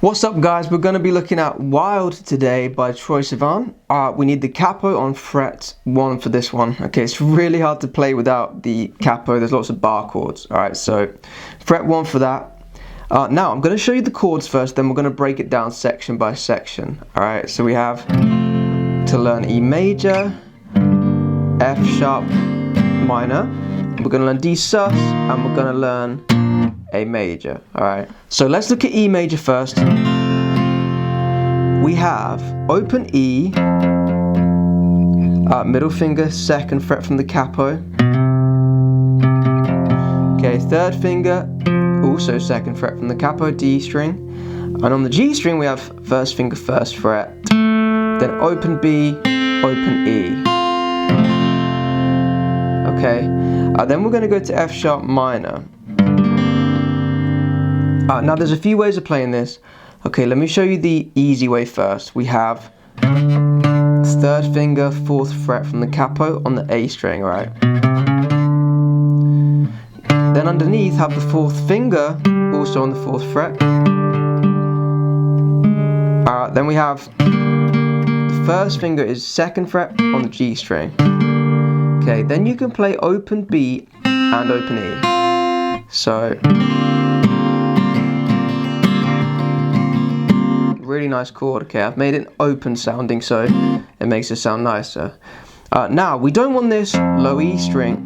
What's up guys, we're going to be looking at Wild today by Troye Sivan. We need the capo on fret 1 for this one. Okay, it's really hard to play without the capo, there's lots of bar chords. Alright, so fret 1 for that. Now I'm going to show you the chords first, then we're going to break it down section by section. Alright, so we have to learn E major, F sharp minor, we're going to learn D sus, and we're going to learn A major. Alright, so let's look at E major first. We have open E, middle finger, 2nd fret from the capo. Okay, 3rd finger, also 2nd fret from the capo, D string. And on the G string we have 1st finger, 1st fret, then open B, open E. Okay, then we're going to go to F sharp minor. Now there's a few ways of playing this. Okay, let me show you the easy way first. We have 3rd finger, 4th fret from the capo on the A string, right? Then underneath have the 4th finger, also on the 4th fret. Then we have the 1st finger is 2nd fret on the G string. Okay, then you can play open B and open E. So really nice chord. Okay, I've made it open sounding so it makes it sound nicer. Now we don't want this low E string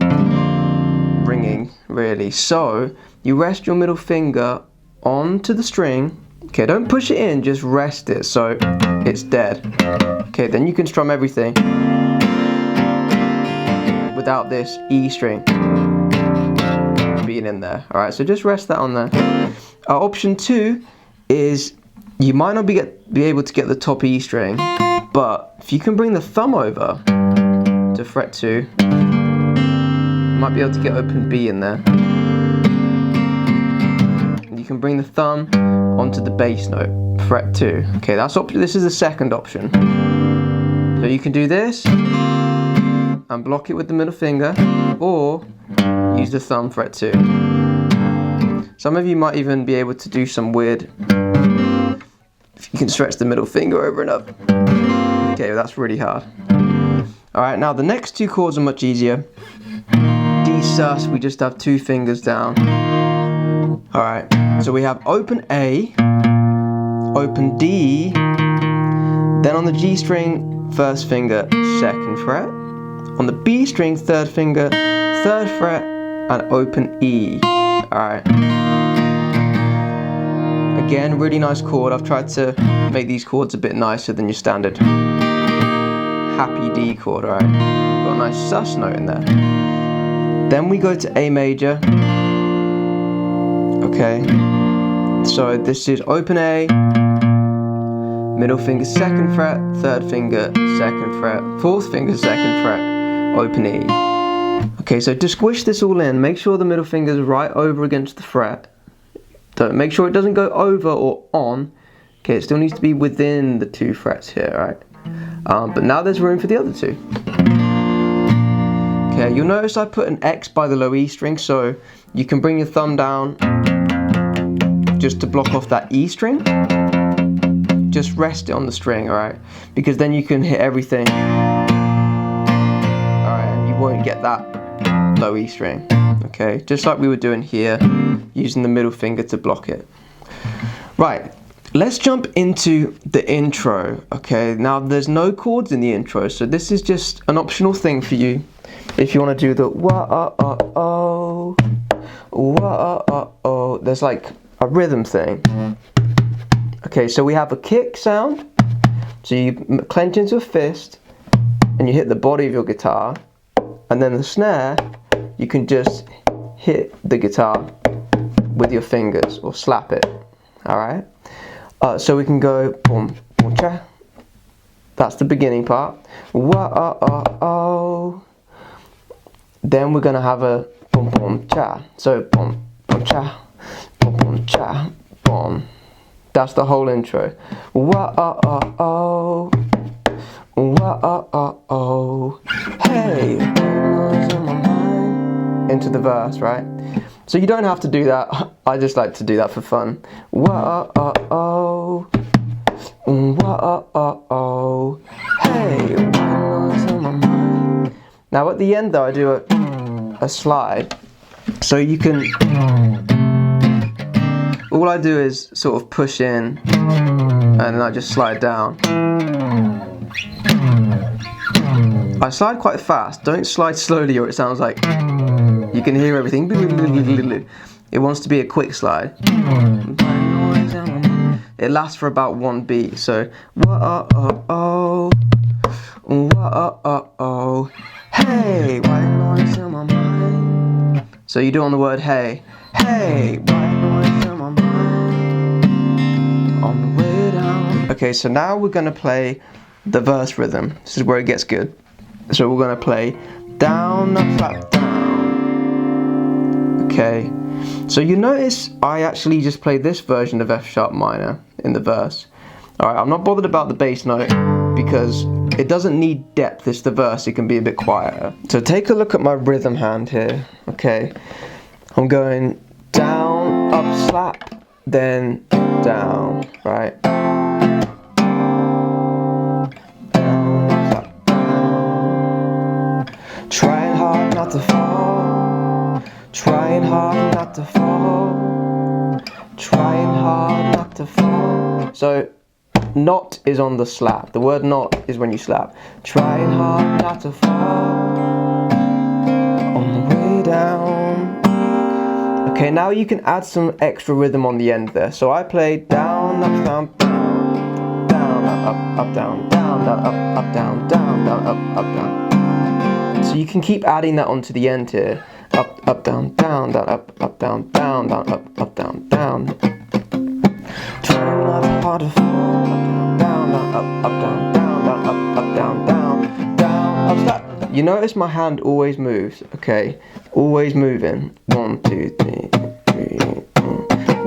ringing really, so you rest your middle finger onto the string. Okay, don't push it in, just rest it so it's dead. Okay, then you can strum everything without this E string being in there. Alright, so just rest that on there. Option 2 is you might not be able to get the top E string, but if you can bring the thumb over to fret 2, you might be able to get open B in there. You can bring the thumb onto the bass note, fret 2. Okay, this is the second option. So you can do this and block it with the middle finger, or use the thumb, fret 2. Some of you might even be able to do some weird, if you can stretch the middle finger over and up. Okay, well, that's really hard. Alright, now the next 2 chords are much easier. D sus, we just have 2 fingers down. Alright, so we have open A, open D, then on the G string, 1st finger, 2nd fret. On the B string, 3rd finger, 3rd fret, and open E. Alright. Again, really nice chord. I've tried to make these chords a bit nicer than your standard happy D chord, alright. Got a nice sus note in there. Then we go to A major. Okay. So this is open A, middle finger 2nd fret, 3rd finger 2nd fret, 4th finger 2nd fret, open E. Okay, so to squish this all in, make sure the middle finger is right over against the fret. So make sure it doesn't go over or on. Okay, it still needs to be within the 2 frets here, right? But now there's room for the other 2. Okay, you'll notice I put an X by the low E string, so you can bring your thumb down just to block off that E string. Just rest it on the string, alright? Because then you can hit everything. Alright, and you won't get that low E string. Okay, just like we were doing here, using the middle finger to block it. Right, let's jump into the intro. Okay, now there's no chords in the intro, so this is just an optional thing for you. If you want to do the wah-oh, wah-oh, there's like a rhythm thing. Okay, so we have a kick sound. So you clench into a fist, and you hit the body of your guitar, and then the snare, you can just hit the guitar with your fingers or slap it. Alright? So we can go boom, boom, cha. That's the beginning part. Wah-oh. Then we're gonna have a boom, boom, cha. So boom, boom, cha, boom, boom, cha, boom. That's the whole intro. Wah-oh. Wah-oh. Hey, into the verse, right? So you don't have to do that. I just like to do that for fun. Whoa, whoa, hey, what's on my mind? Now at the end though, I do a slide. So you can, all I do is sort of push in and then I just slide down. I slide quite fast, don't slide slowly or it sounds like you can hear everything. It wants to be a quick slide. It lasts for about 1 beat, so whoa, whoa, hey, white noise in my mind. So you do on the word hey, hey, white noise in my mind, on the way down. Okay, so now we're gonna play the verse rhythm. This is where it gets good. So we're gonna play down, up, flat, down. Okay, so you notice I actually just played this version of F sharp minor in the verse. Alright, I'm not bothered about the bass note because it doesn't need depth. It's the verse, it can be a bit quieter. So take a look at my rhythm hand here. Okay, I'm going down, up, slap, then down, right? Trying hard not to fall, trying hard not to fall, trying hard not to fall. So not is on the slap. The word not is when you slap. Trying hard not to fall, on the way down. Okay, now you can add some extra rhythm on the end there. So I play down, up, down, down, down, up, down, down, down, up, down, down, down, up, down. So you can keep adding that onto the end here. Up, down, down, down, up, down, down, down, up, down, down. Trying not hard to fall. Down, down, up, down, down, down, up, down, down, down, up, stop. You notice my hand always moves, okay? Always moving. 1, 2, 3,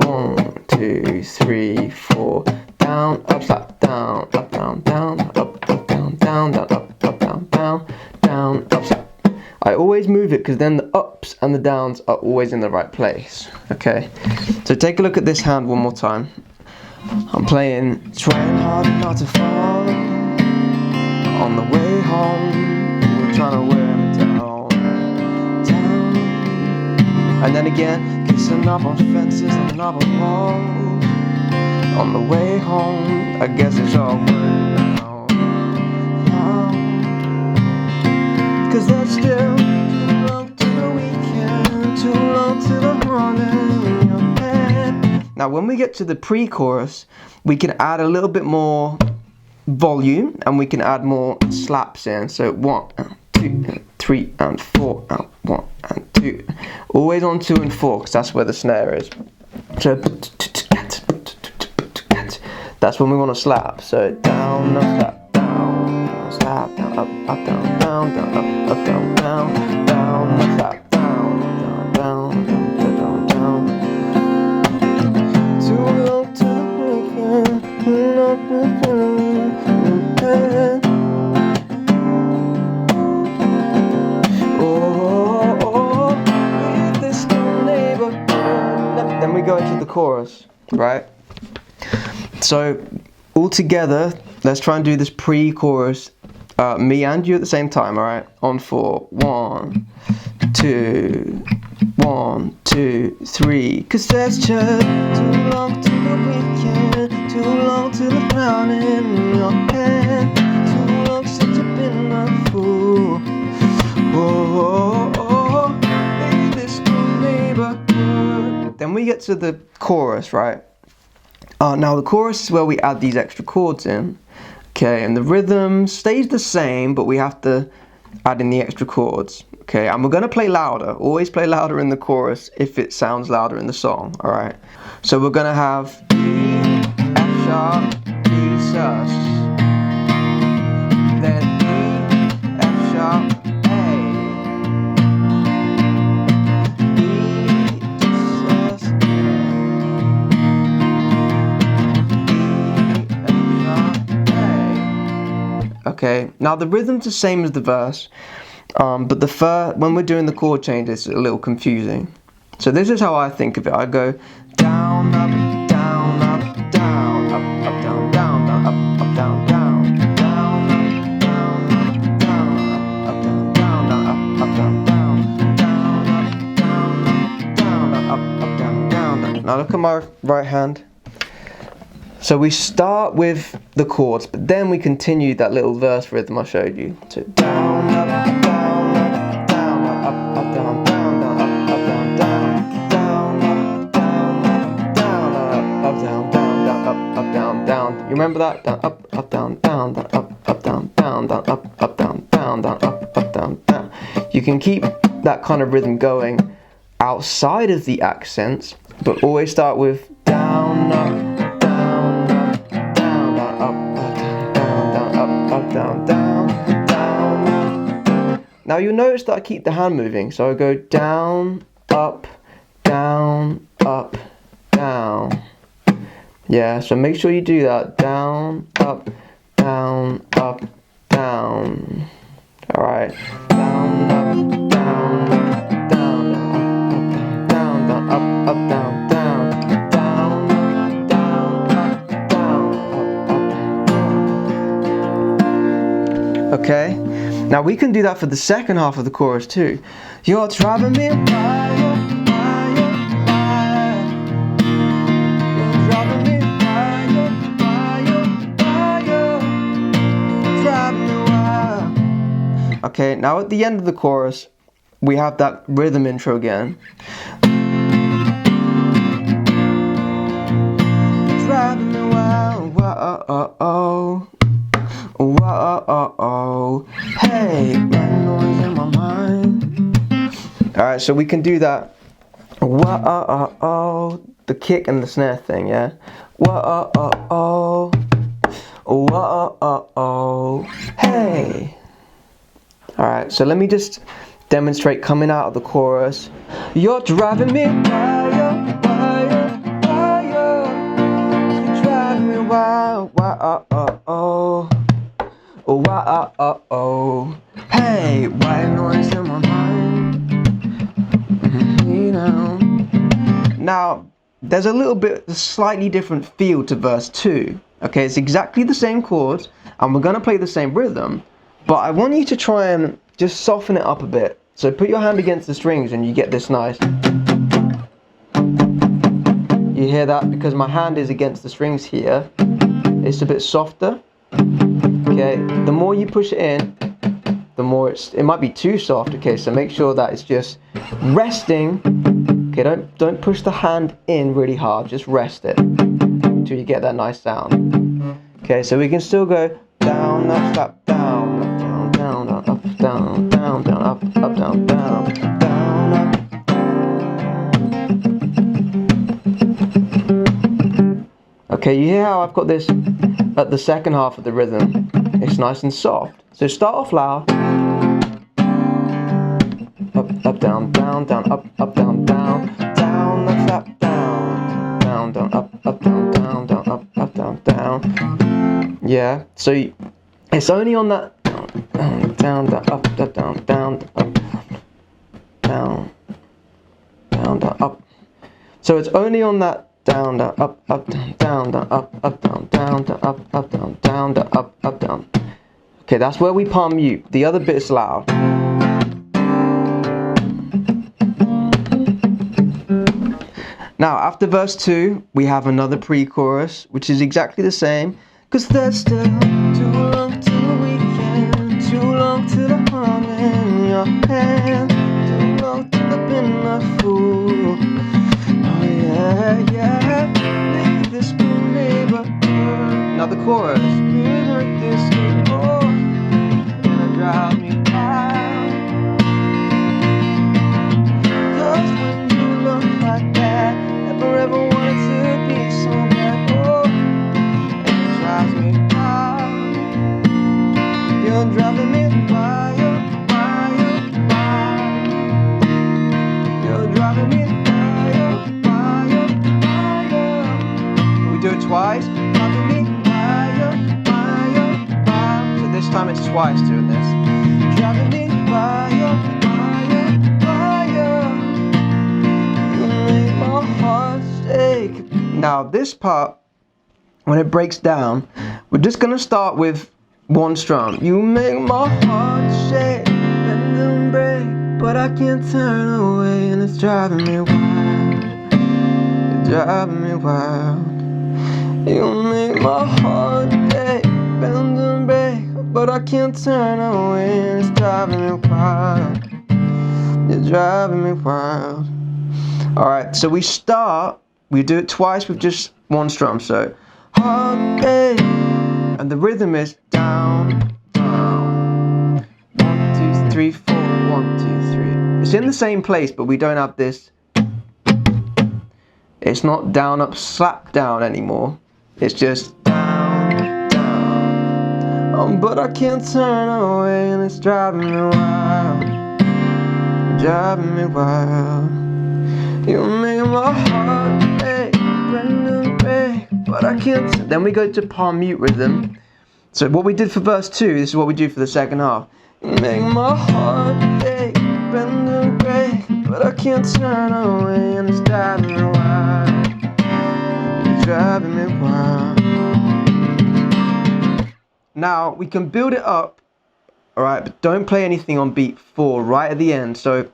1, 2, 3, 4. Down, up, slap, down, down, down, up, down, down, down, up, down, down, down, up, slap. I always move it because then the ups and the downs are always in the right place. Okay, so take a look at this hand one more time. I'm playing trying hard not to fall. On the way home, we're trying to wear me down, down. And then again, kissing up on fences and up on walls. On the way home, I guess it's all working now. Cause that's still too long to the weekend, too long to the morning in your head. Now when we get to the pre-chorus, we can add a little bit more volume and we can add more slaps in. So 1 and 2 and 3 and 4 and 1 and 2. Always on 2 and 4 because that's where the snare is. So that's when we want to slap. So down, up, slap, down, slap, down, up, down, down, down, up, down, down, down, slap, down, down, down, down, down. Too long to the weekend. Oh, leave this neighborhood. Then we go into the chorus, right? So all together, let's try and do this pre-chorus, me and you at the same time, all right? On 4, 1, 2, 1, 2, 3. Cause there's just too long to the weekend, too long to the crown in your head, too long since you've been a fool. Oh, leave this neighborhood. Then we get to the chorus, right? Now the chorus is where we add these extra chords in, okay, and the rhythm stays the same, but we have to add in the extra chords, okay, and we're going to play louder. Always play louder in the chorus if it sounds louder in the song, alright? So we're going to have E, F sharp, D sus, then E, F sharp, Okay, now the rhythm's the same as the verse, but when we're doing the chord changes, it's a little confusing. So this is how I think of it. I go down, up, down, up, down, up, up, down, down, down, up, up, down, down, down, down, down, up, down, down, down, up, up, down, down, down, down, up, down, down, down. Now look at my right hand. So we start with the chords, but then we continue that little verse rhythm I showed you. So down, up, down, up, down, up, up, down, down, down, up, up, down, down, down, up, down, down, down, up, down, down. You remember that? Down, up, down, down, down, up, down, down, down, up, down, down, down, up, down, down. You can keep that kind of rhythm going outside of the accents, but always start with down, up, down, down, down, up, down, down, up, down, down, down. Now you'll notice that I keep the hand moving, so I go down, up, down, up, down. Yeah, so make sure you do that. Down, up, down, up, down. Alright. Down, up, down, down, down, down, up, down, down, down, down, up, down, up. Okay? Now we can do that for the second half of the chorus too. You're driving me wild. Okay, now at the end of the chorus, we have that rhythm intro again. Driving me wild, whoa, whoa, hey, noise in my mind. Alright, so we can do that. Whoa, the kick and the snare thing, yeah. Whoa, whoa, hey. Alright, so let me just demonstrate coming out of the chorus. You're driving me wild, wild, wild. You're driving me wild, wow, wow, hey, white noise in my mind. You know. Now, there's a slightly different feel to verse 2. Okay, it's exactly the same chords, and we're gonna play the same rhythm. But I want you to try and just soften it up a bit. So put your hand against the strings and you get this nice. You hear that? Because my hand is against the strings here. It's a bit softer. Okay, the more you push it in, the more it might be too soft. Okay, so make sure that it's just resting. Okay, don't push the hand in really hard. Just rest it until you get that nice sound. Okay, so we can still go down, up, up, down, down, up, down, down, down, up, down, down, down, up. Okay, you hear how I've got this at the second half of the rhythm? It's nice and soft. So start off loud. Up, down, down, down, up, down, down, down, up, down, down, down, up, down, down, down, up, down, down. Yeah, so it's only on that down, down, up, down, down, up, down, down, down, up. So it's only on that down, down, up, down, down, down, up, down, down, down, up, down, down, down, up, down. Okay, that's where we palm mute. The other bit's loud. Now, after verse 2, we have another pre-chorus, which is exactly the same. Cause there's still too long till the weekend, too long till the hum in your hand, too long till I've been a fool. Oh yeah, yeah, leave this good neighborhood. Now the chorus. Can't hurt this anymore, it'll drive me wild. Cause when you look like that, never ever wanted to be so bad. Oh, me wild. You're driving me wild, wild, wild. You're driving me wild, wild, wild. We do it twice. Driving me wild, wild, wild. So this time it's twice doing this. Driving me wild, wild, wild. Now this part, when it breaks down, we're just gonna start with one strum. You make my heart shake, bend and break, but I can't turn away, and it's driving me wild. It's driving me wild. You make my heart ache, bend and break, but I can't turn away, and it's driving me wild. It's driving me wild. Alright, so we do it twice with just one strum. So heartache, and the rhythm is down, down. 1, 2, 3, 4, 1, 2, 3. It's in the same place, but we don't have this. It's not down, up, slap down anymore. It's just down, down. But I can't turn away, and it's driving me wild. Driving me wild. You make my heart ache, bend and break, but I can't. Then we go to palm mute rhythm. So what we did for verse 2, this is what we do for the second half. You make my heart ache, bend and break, but I can't turn away, and it's driving me wild. It's driving me wild. Now we can build it up, alright, but don't play anything on beat 4 right at the end. So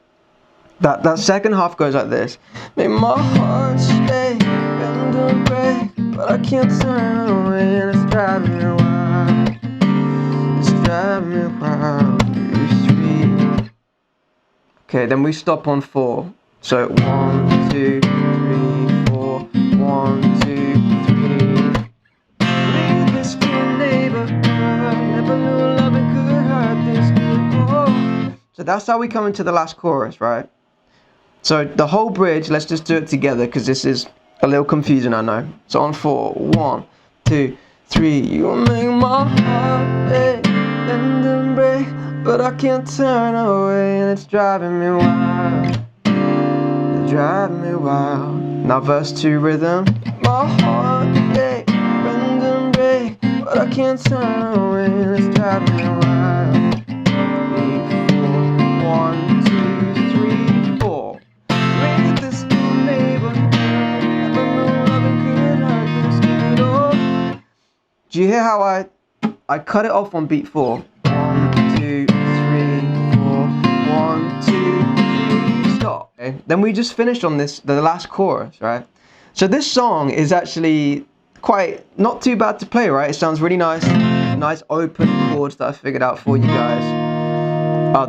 that second half goes like this. Make my heart stay, bend and break, but I can't turn away, and it's driving me wild. It's driving me wild. 3. Okay, then we stop on 4. So 1, 2, 3, 4. 1, 2, 3. Leave this good neighbor, never knew loving could hurt this good. Oh. So that's how we come into the last chorus, right? So the whole bridge, let's just do it together because this is a little confusing, I know. So on 4, 1, 2, 3. You make my heart ache, bend and break, but I can't turn away, and it's driving me wild. It's driving me wild. Now verse 2 rhythm. My heart ache, bend and break, but I can't turn away, and it's driving me wild. 1, 2, 3, 4. Do you hear how I cut it off on beat 4? 1, 2, 3, 4. 1, 2, 3, stop. Okay. Then we just finished on this, the last chorus, right? So this song is actually not too bad to play, right? It sounds really nice. Nice open chords that I figured out for you guys.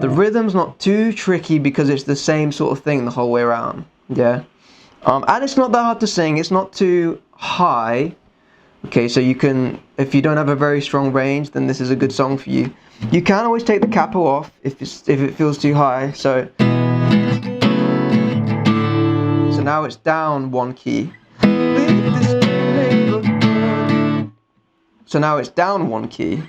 The rhythm's not too tricky because it's the same sort of thing the whole way around. Yeah. And it's not that hard to sing. It's not too high. Okay, so you can, if you don't have a very strong range, then this is a good song for you. You can always take the capo off if it feels too high. So now it's down 1 key. So now it's down 1 key.